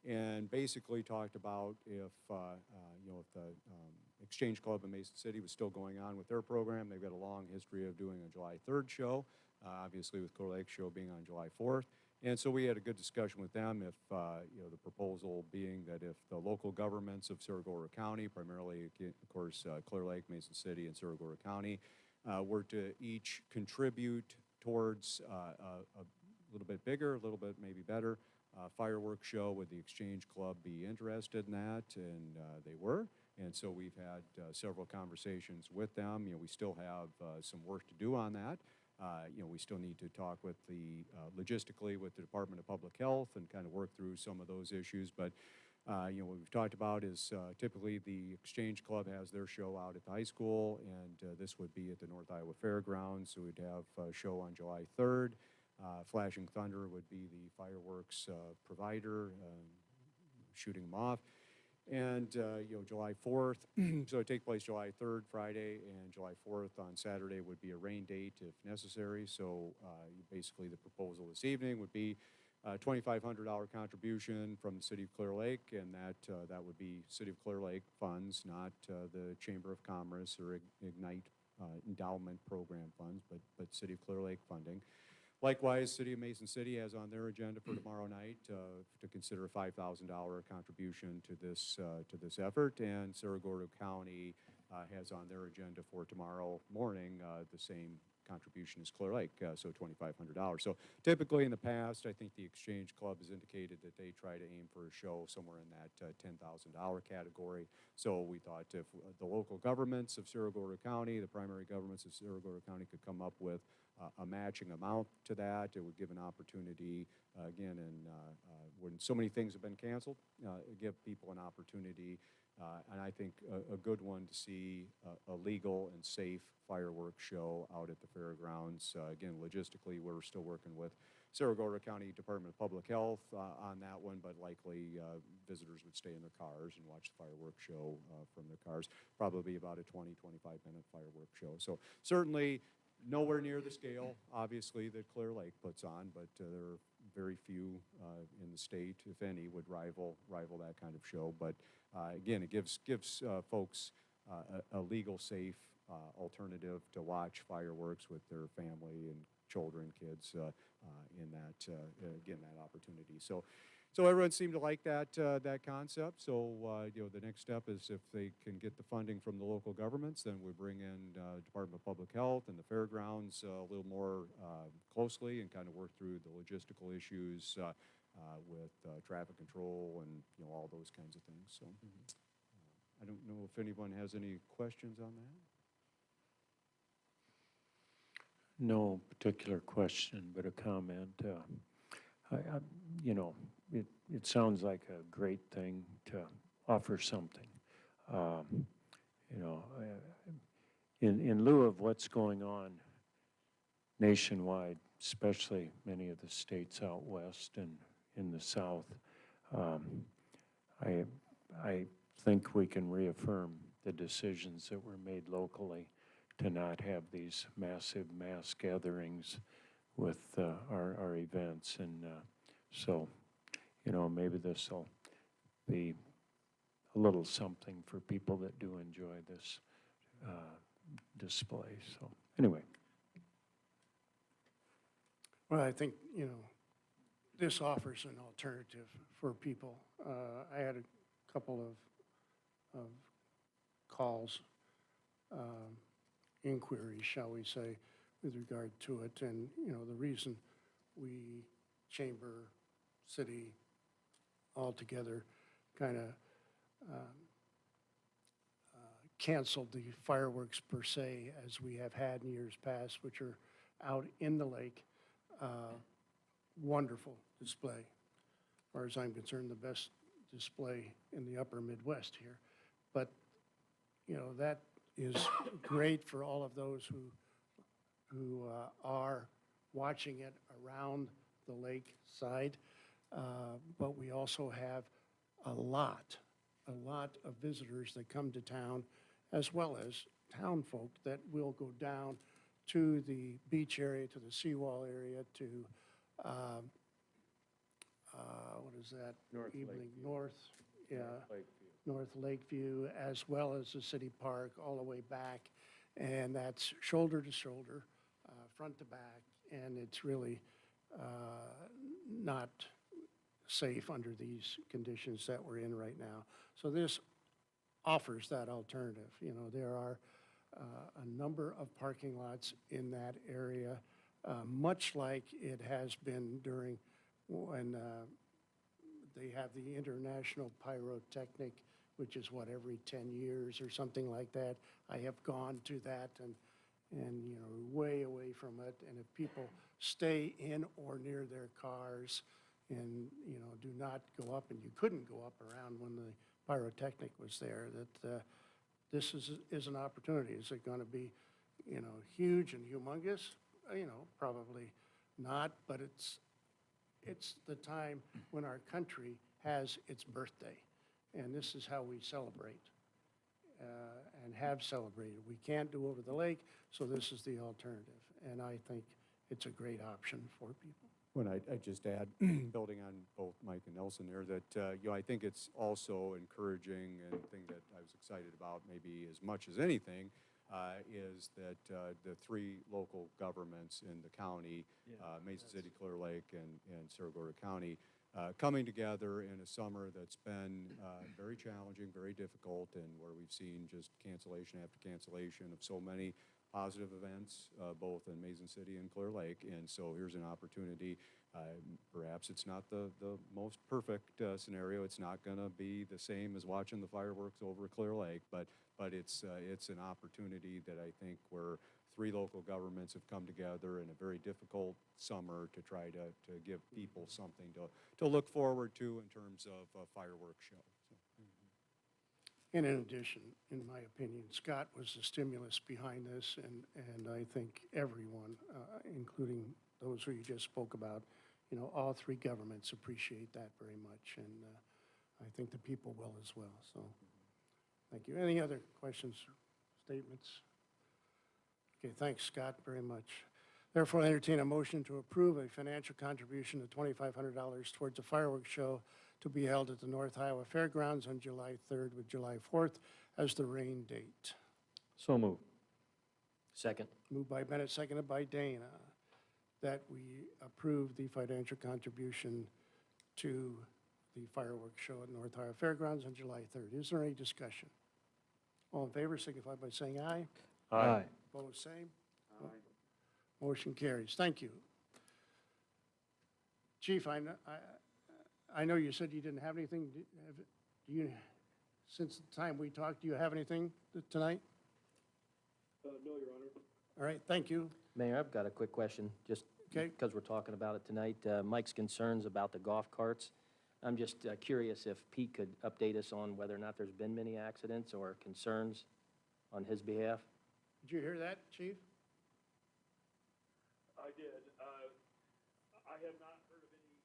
and basically talked about if the Exchange Club in Mason City was still going on with their program. They've got a long history of doing a July 3rd show, obviously with Clear Lake Show being on July 4th. And so we had a good discussion with them if, the proposal being that if the local governments of Saragordo County, primarily, of course, Clear Lake, Mason City, and Saragordo County, were to each contribute towards a little bit bigger, a little bit maybe better fireworks show. Would the Exchange Club be interested in that? And they were. And so we've had several conversations with them. You know, we still have some work to do on that. You know, we still need to talk with the, logistically with the Department of Public Health and kind of work through some of those issues. But, you know, what we've talked about is typically the Exchange Club has their show out at the high school, and this would be at the North Iowa Fairgrounds. So we'd have a show on July 3rd. Flashing Thunder would be the fireworks provider, shooting them off. And, you know, July 4th, so it takes place July 3rd, Friday, and July 4th on Saturday would be a rain date if necessary. So basically the proposal this evening would be a $2,500 contribution from the City of Clear Lake, and that would be City of Clear Lake funds, not the Chamber of Commerce or Ignite endowment program funds, but City of Clear Lake funding. Likewise, City of Mason City has on their agenda for tomorrow night to consider a $5,000 contribution to this effort, and Cerro Gordo County has on their agenda for tomorrow morning the same contribution as Clear Lake, so $2,500. So typically in the past, I think the Exchange Club has indicated that they try to aim for a show somewhere in that $10,000 category. So we thought if the local governments of Cerro Gordo County, the primary governments of Cerro Gordo County could come up with a matching amount to that, it would give an opportunity, again, and when so many things have been canceled, give people an opportunity, and I think a good one to see a legal and safe fireworks show out at the fairgrounds. Again, logistically, we're still working with Cerro Gordo County Department of Public Health on that one, but likely visitors would stay in their cars and watch the fireworks show from their cars. Probably about a 20, 25-minute fireworks show. So certainly nowhere near the scale, obviously, that Clear Lake puts on, but there are very few in the state, if any, would rival that kind of show. But again, it gives folks a legal, safe alternative to watch fireworks with their family and children, kids, in that again, that opportunity. So everyone seemed to like that concept. So you know, the next step is if they can get the funding from the local governments, then we bring in Department of Public Health and the fairgrounds a little more closely and kind of work through the logistical issues with traffic control and, you know, all those kinds of things. So I don't know if anyone has any questions on that. No particular question, but a comment. You know, it sounds like a great thing to offer something. You know, in lieu of what's going on nationwide, especially many of the states out west and in the south, I think we can reaffirm the decisions that were made locally to not have these massive mass gatherings with our events. And so, you know, maybe this will be a little something for people that do enjoy this display. So anyway. Well, I think, you know, this offers an alternative for people. I had a couple of calls, inquiries, shall we say, with regard to it. And, you know, the reason we, chamber, city, all together kind of canceled the fireworks per se, as we have had in years past, which are out in the lake. Wonderful display. As far as I'm concerned, the best display in the upper Midwest here. But, you know, that is great for all of those who are watching it around the lake side. But we also have a lot of visitors that come to town, as well as town folk that will go down to the beach area, to the seawall area, to, what is that? North evening? Lakeview. North Lakeview, as well as the city park, all the way back. And that's shoulder to shoulder, front to back, and it's really not safe under these conditions that we're in right now. So this offers that alternative. You know, there are a number of parking lots in that area, much like it has been during when they have the International Pyrotechnic, which is what, every 10 years or something like that. I have gone to that and, you know, way away from it. And if people stay in or near their cars and, you know, do not go up, and you couldn't go up around when the pyrotechnic was there, that this is an opportunity. Is it going to be, you know, huge and humongous? You know, probably not, but it's the time when our country has its birthday, and this is how we celebrate and have celebrated. We can't do over the lake, so this is the alternative, and I think it's a great option for people. When I just add, building on both Mike and Nelson there, that, you know, I think it's also encouraging, and the thing that I was excited about maybe as much as anything, is that the three local governments in the county, Mason City, Clear Lake, and Cerro Gordo County, coming together in a summer that's been very challenging, very difficult, and where we've seen just cancellation after cancellation of so many positive events, both in Mason City and Clear Lake. And so here's an opportunity. Perhaps it's not the most perfect scenario. It's not going to be the same as watching the fireworks over Clear Lake, but it's an opportunity that I think where three local governments have come together in a very difficult summer to try to give people something to look forward to in terms of a fireworks show. So. And in addition, in my opinion, Scott was the stimulus behind this, and I think everyone, including those who you just spoke about, you know, all three governments appreciate that very much, and I think the people will as well. So, thank you. Any other questions, statements? Okay, thanks, Scott, very much. Therefore, I entertain a motion to approve a financial contribution of $2,500 towards a fireworks show to be held at the North Iowa Fairgrounds on July 3rd with July 4th as the rain date. So moved. Second. Moved by Bennett, seconded by Dana, that we approve the financial contribution to the fireworks show at North Iowa Fairgrounds on July 3rd. Is there any discussion? All in favor signify by saying aye. Aye. Opposed, same. Motion carries. Thank you. Chief, I know you said you didn't have anything. Do you, since the time we talked, do you have anything tonight? No, Your Honor. All right, thank you. Mayor, I've got a quick question, just Okay. because we're talking about it tonight. Mike's concerns about the golf carts. I'm just curious if Pete could update us on whether or not there's been many accidents or concerns on his behalf. Did you hear that, Chief? I did. I have not heard of any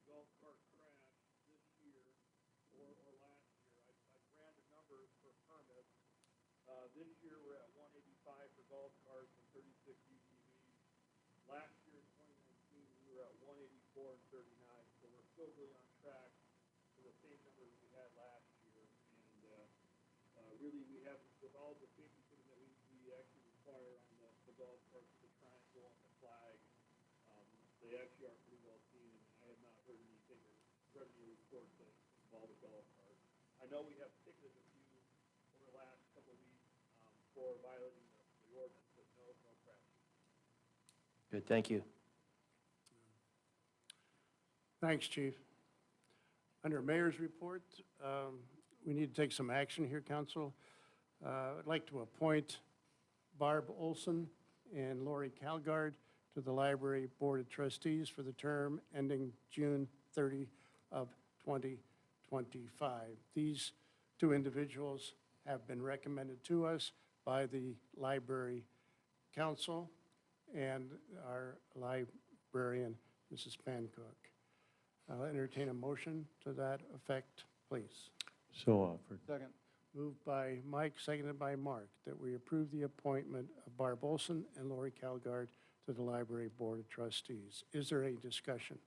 golf cart crash this year or last year. I've ran the numbers for permits. This year we're at 185 for golf carts and 36 UTVs. Last year in 2019 we were at 184 and 39. So we're still really on track for the same numbers we had last year. And really we have, with all the safety equipment that we actually require on the golf carts, the triangle and the flag, they actually are pretty well seen, and I have not heard anything or read any reports that involve the golf cart. I know we have ticketed a few over the last couple of weeks for violating the ordinance, but no crashes. Good, thank you. Thanks, Chief. Under Mayor's report, we need to take some action here, Council. I'd like to appoint Barb Olson and Lori Calgard to the Library Board of Trustees for the term ending June 30 of 2025. These two individuals have been recommended to us by the Library Council and our librarian, Mrs. Pancook. I'll entertain a motion to that effect, please. So offered. Second. Moved by Mike, seconded by Mark, that we approve the appointment of Barb Olson and Lori Calgard to the Library Board of Trustees. Is there any discussion?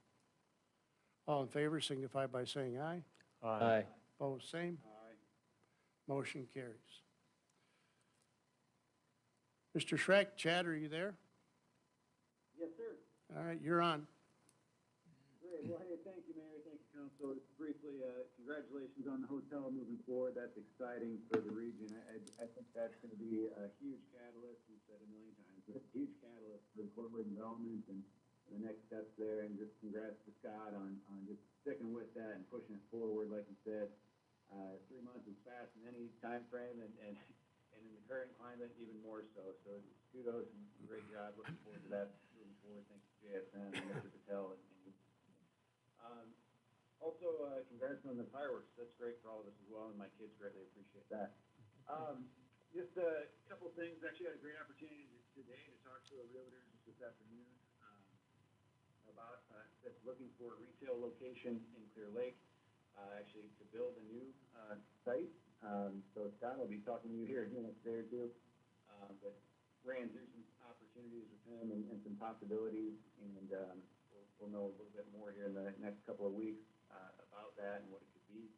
All in favor signify by saying aye. Aye. Opposed, same. Aye. Motion carries. Mr. Schreck, Chad, are you there? Yes, sir. All right, you're on. Great. Well, hey, thank you, Mayor. Thank you, Council. Briefly, congratulations on the hotel moving forward. That's exciting for the region. I think that's going to be a huge catalyst. We've said a million times, but a huge catalyst for corporate development and the next steps there, and just congrats to Scott on just sticking with that and pushing it forward, like you said. 3 months is fast in any time frame, and in the current climate, even more so. So kudos and great job. Looking forward to that moving forward. Thanks to JSN and Mr. Patel. Also, congrats on the fireworks. That's great for all of us as well, and my kids greatly appreciate that. Just a couple of things. Actually, had a great opportunity today to talk to a realtor just this afternoon about that's looking for a retail location in Clear Lake, actually to build a new site. So Scott will be talking to you here in a minute or two, but ran through some opportunities with him and some possibilities, and we'll know a little bit more here in the next couple of weeks about that and what it could be.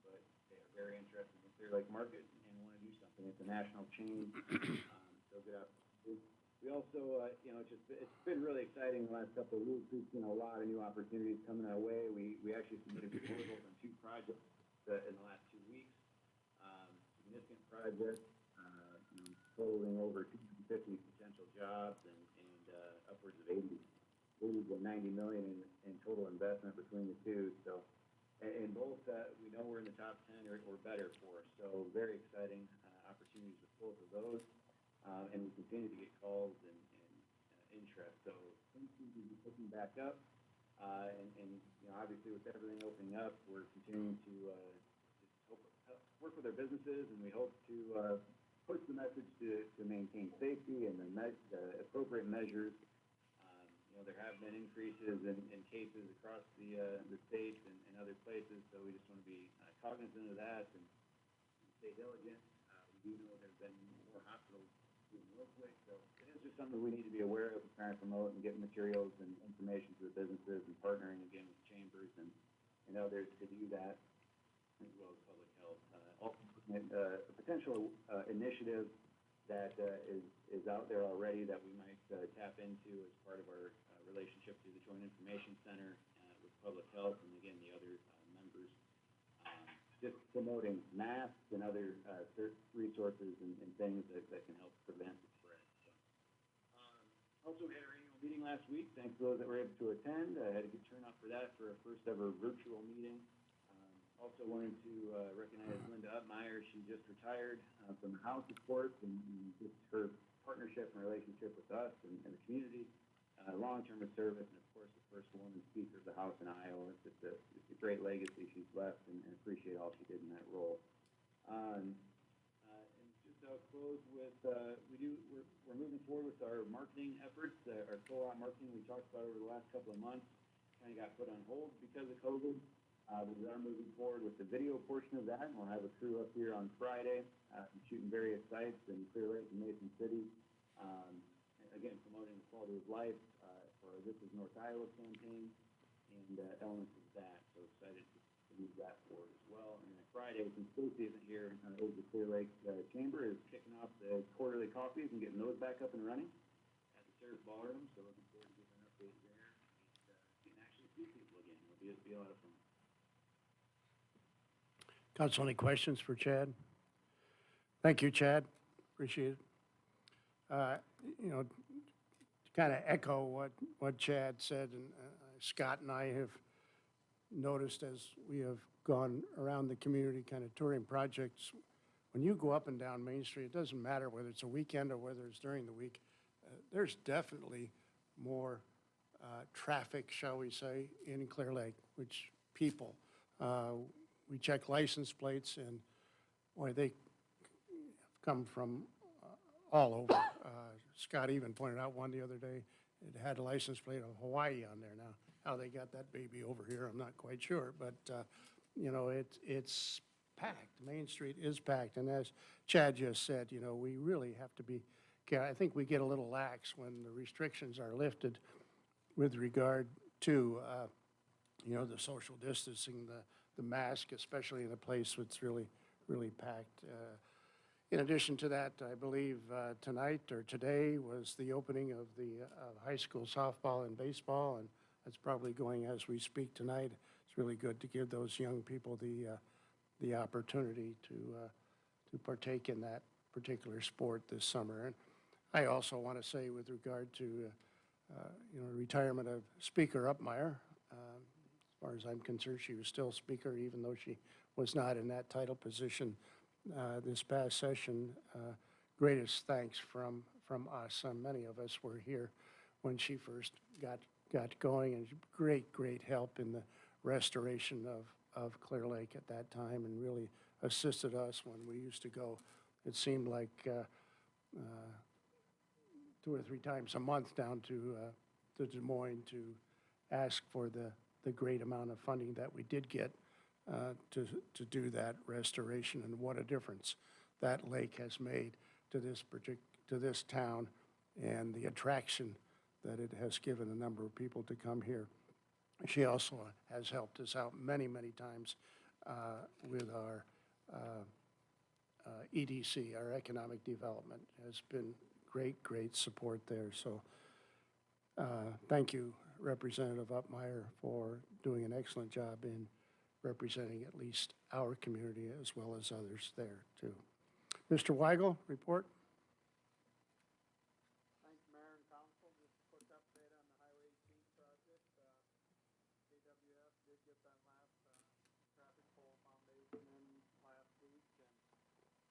But they are very interested in the Clear Lake market and want to do something. It's a national chain, so good opportunity. We also, it's been really exciting the last couple of weeks. We've seen a lot of new opportunities coming our way. We actually submitted proposals on 2 projects in the last 2 weeks. Significant projects, totaling over 250 potential jobs and upwards of 80 to 90 million in total investment between the two. So, and both, we know we're in the top 10 or better for us. So very exciting opportunities with both of those. And we continue to get calls and interest. So things seem to be picking back up. Obviously with everything opening up, we're continuing to work with our businesses, and we hope to push the message to maintain safety and the appropriate measures. There have been increases in cases across the state and other places, so we just want to be cognizant of that and stay diligent. We do know there have been more hospitals locally, so it is just something we need to be aware of and trying to promote and get materials and information to the businesses, and partnering again with chambers and others to do that, as well as public health. A potential initiative that is out there already that we might tap into as part of our relationship through the Joint Information Center with public health and again the other members. Just promoting masks and other resources and things that can help prevent the spread. So, also, we had our annual meeting last week. Thanks to those that were able to attend. I had a good turnout for that, for our first ever virtual meeting. Also wanted to recognize Linda Upmeyer. She just retired from the House of Sports, and just her partnership and relationship with us and the community. Long-term of service, and of course the first woman speaker of the House in Iowa. It's a great legacy she's left, and appreciate all she did in that role. And just close with we're moving forward with our marketing efforts, our co-op marketing we talked about over the last couple of months. Kind of got put on hold because of COVID. We are moving forward with the video portion of that, and we'll have a crew up here on Friday, shooting various sites in Clear Lake and Mason City. Again, promoting the quality of life for This Is North Iowa campaign and elements of that. So excited to move that forward as well. And then Friday, since Stacy isn't here, over the Clear Lake Chamber is kicking off the quarterly coffees and getting those back up and running at the Surf Ballroom. So looking forward to getting an update there and getting actually see people again. It'll be a lot of fun. Council, any questions for Chad? Thank you, Chad. Appreciate it. To kind of echo what Chad said, and Scott and I have noticed as we have gone around the community kind of touring projects, when you go up and down Main Street, it doesn't matter whether it's a weekend or whether it's during the week, there's definitely more traffic, shall we say, in Clear Lake, which people, we check license plates, and boy, they come from all over. Scott even pointed out one the other day, it had a license plate of Hawaii on there. Now, how they got that baby over here, I'm not quite sure, but, it's packed. Main Street is packed, and as Chad just said, we really have to be careful. I think we get a little lax when the restrictions are lifted with regard to, the social distancing, the mask, especially in a place that's really, really packed. In addition to that, I believe tonight or today was the opening of the high school softball and baseball, and that's probably going as we speak tonight. It's really good to give those young people the opportunity to partake in that particular sport this summer. And I also want to say, with regard to retirement of Speaker Upmeyer. As far as I'm concerned, she was still Speaker, even though she was not in that title position this past session. Greatest thanks from us. Many of us were here when she first got going, and great help in the restoration of Clear Lake at that time, and really assisted us when we used to go. It seemed like 2 or 3 times a month down to Des Moines to ask for the great amount of funding that we did get to do that restoration, and what a difference that lake has made to this town, and the attraction that it has given a number of people to come here. She also has helped us out many times with our EDC, our economic development. Has been great support there. So thank you, Representative Upmeyer, for doing an excellent job in representing at least our community as well as others there too. Mr. Weigel, report. Thanks, Mayor and Council. Just a quick update on the Highway 18 project. CWF did get that last traffic pole foundation in last week, and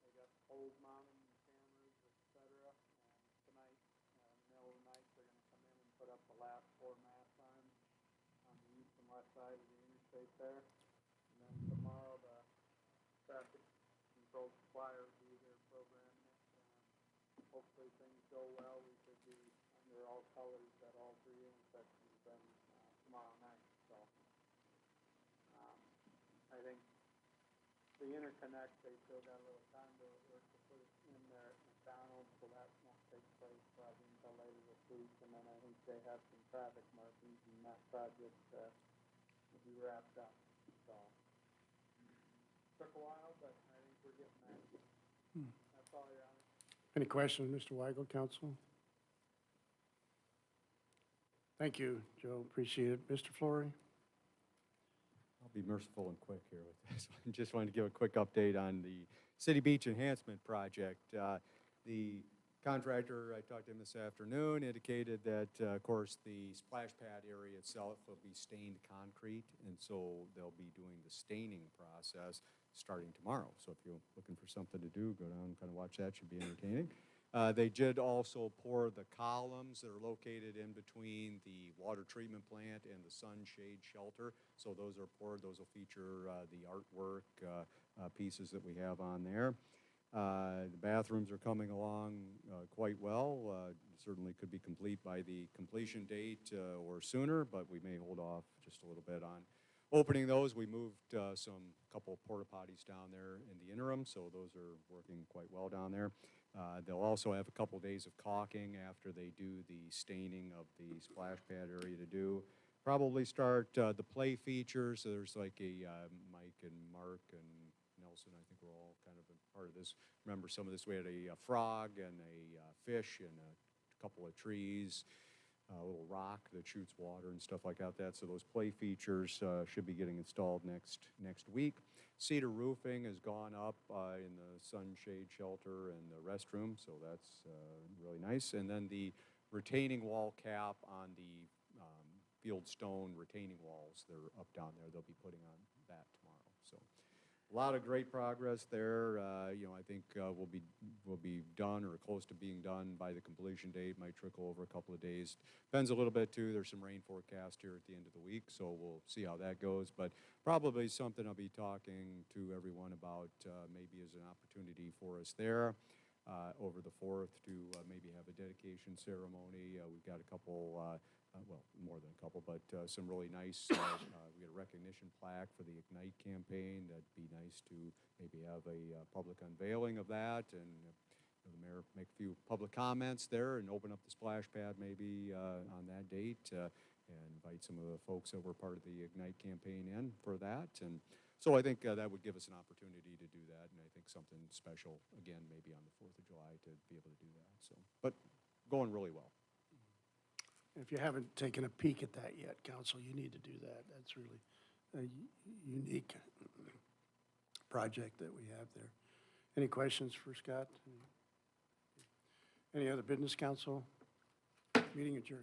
they got poles mounted and cameras, etc. And tonight, middle of the night, they're going to come in and put up the last 4 mast arms on the east and west side of the interstate there. And then tomorrow, the traffic control supplier will be here programming it. Hopefully things go well. We should be under all colors at all 3 intersections then tomorrow night. So I think the interconnect, they still got a little time to work to put it in there at McDonald's, so that won't take place probably until later this week. And then I think they have some traffic markings, and that project will be wrapped up. So took a while, but I think we're getting there. That's all, Your Honor. Any questions, Mr. Weigel, Council? Thank you, Joe. Appreciate it. Mr. Flory? I'll be merciful and quick here with this. I just wanted to give a quick update on the City Beach Enhancement Project. The contractor, I talked to him this afternoon, indicated that, of course, the splash pad area itself will be stained concrete, and so they'll be doing the staining process starting tomorrow. So if you're looking for something to do, go down and kind of watch that. Should be entertaining. They did also pour the columns that are located in between the water treatment plant and the sunshade shelter. So those are poured. Those will feature the artwork pieces that we have on there. The bathrooms are coming along quite well. Certainly could be complete by the completion date or sooner, but we may hold off just a little bit on opening those. We moved some couple porta potties down there in the interim, so those are working quite well down there. They'll also have a couple days of caulking after they do the staining of the splash pad area to do. Probably start the play features. So there's like a Mike and Mark and Nelson, I think we're all kind of a part of this. Remember some of this, we had a frog and a fish and a couple of trees, a little rock that shoots water and stuff like that. So those play features should be getting installed next week. Cedar roofing has gone up in the sunshade shelter and the restroom, so that's really nice. And then the retaining wall cap on the field stone retaining walls, they're up down there. They'll be putting on that tomorrow. So a lot of great progress there. I think we'll be done or close to being done by the completion date. Might trickle over a couple of days. Depends a little bit too. There's some rain forecast here at the end of the week, so we'll see how that goes. But probably something I'll be talking to everyone about maybe as an opportunity for us there over the 4th to maybe have a dedication ceremony. We've got a couple. Well, more than a couple, but some really nice, we got a recognition plaque for the Ignite campaign. That'd be nice to maybe have a public unveiling of that, and the mayor make a few public comments there and open up the splash pad maybe on that date and invite some of the folks that were part of the Ignite campaign in for that. And so I think that would give us an opportunity to do that, and I think something special, again, maybe on the 4th of July to be able to do that. So, but going really well. If you haven't taken a peek at that yet, Council, you need to do that. That's really a unique project that we have there. Any questions for Scott? Any other business, Council? Meeting adjourned.